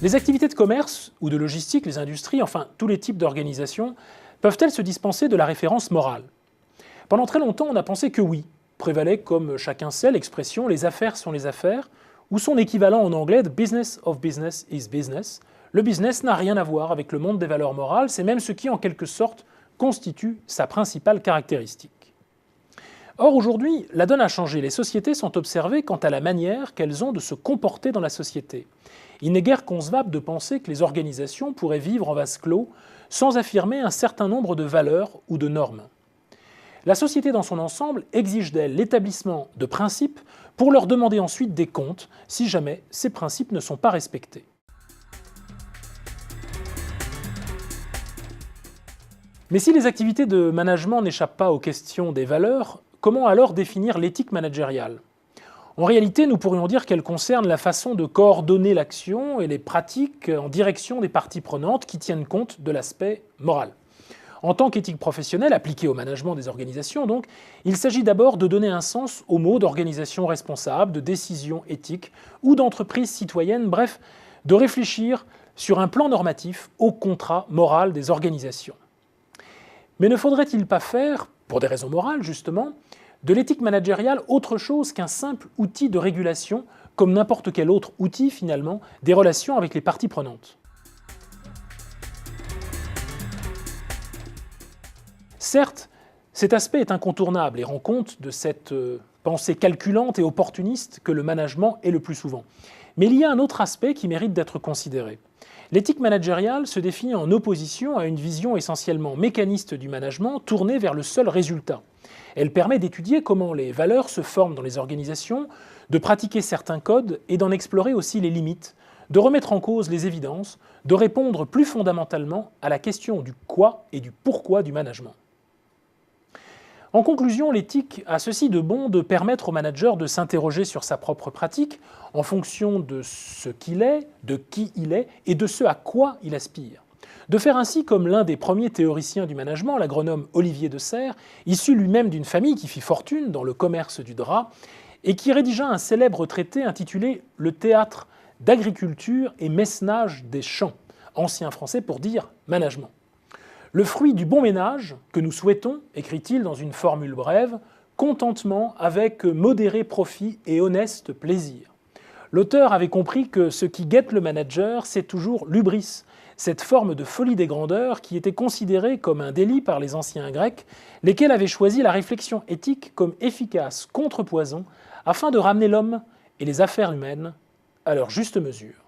Les activités de commerce ou de logistique, les industries, enfin tous les types d'organisations, peuvent-elles se dispenser de la référence morale? Pendant très longtemps, on a pensé que oui. Prévalait, comme chacun sait, l'expression « les affaires sont les affaires » ou son équivalent en anglais « the business of business is business ». Le business n'a rien à voir avec le monde des valeurs morales, c'est même ce qui, en quelque sorte, constitue sa principale caractéristique. Or, aujourd'hui, la donne a changé. Les sociétés sont observées quant à la manière qu'elles ont de se comporter dans la société. Il n'est guère concevable de penser que les organisations pourraient vivre en vase clos sans affirmer un certain nombre de valeurs ou de normes. La société dans son ensemble exige d'elle l'établissement de principes pour leur demander ensuite des comptes si jamais ces principes ne sont pas respectés. Mais si les activités de management n'échappent pas aux questions des valeurs, comment alors définir l'éthique managériale? En réalité, nous pourrions dire qu'elle concerne la façon de coordonner l'action et les pratiques en direction des parties prenantes qui tiennent compte de l'aspect moral. En tant qu'éthique professionnelle appliquée au management des organisations, donc, il s'agit d'abord de donner un sens aux mots d'organisation responsable, de décision éthique ou d'entreprise citoyenne, bref, de réfléchir sur un plan normatif au contrat moral des organisations. Mais ne faudrait-il pas faire, pour des raisons morales justement, de l'éthique managériale autre chose qu'un simple outil de régulation, comme n'importe quel autre outil finalement, des relations avec les parties prenantes? Certes, cet aspect est incontournable et rend compte de cette pensée calculante et opportuniste que le management est le plus souvent. Mais il y a un autre aspect qui mérite d'être considéré. L'éthique managériale se définit en opposition à une vision essentiellement mécaniste du management tournée vers le seul résultat. Elle permet d'étudier comment les valeurs se forment dans les organisations, de pratiquer certains codes et d'en explorer aussi les limites, de remettre en cause les évidences, de répondre plus fondamentalement à la question du quoi et du pourquoi du management. En conclusion, l'éthique a ceci de bon de permettre au manager de s'interroger sur sa propre pratique en fonction de ce qu'il est, de qui il est et de ce à quoi il aspire. De faire ainsi comme l'un des premiers théoriciens du management, l'agronome Olivier de Serres, issu lui-même d'une famille qui fit fortune dans le commerce du drap et qui rédigea un célèbre traité intitulé « Le théâtre d'agriculture et mesnage des champs », ancien français pour dire « management ». Le fruit du bon ménage que nous souhaitons, écrit-il dans une formule brève, contentement avec modéré profit et honeste plaisir. L'auteur avait compris que ce qui guette le manager, c'est toujours l'hubris, cette forme de folie des grandeurs qui était considérée comme un délit par les anciens Grecs, lesquels avaient choisi la réflexion éthique comme efficace contrepoison afin de ramener l'homme et les affaires humaines à leur juste mesure.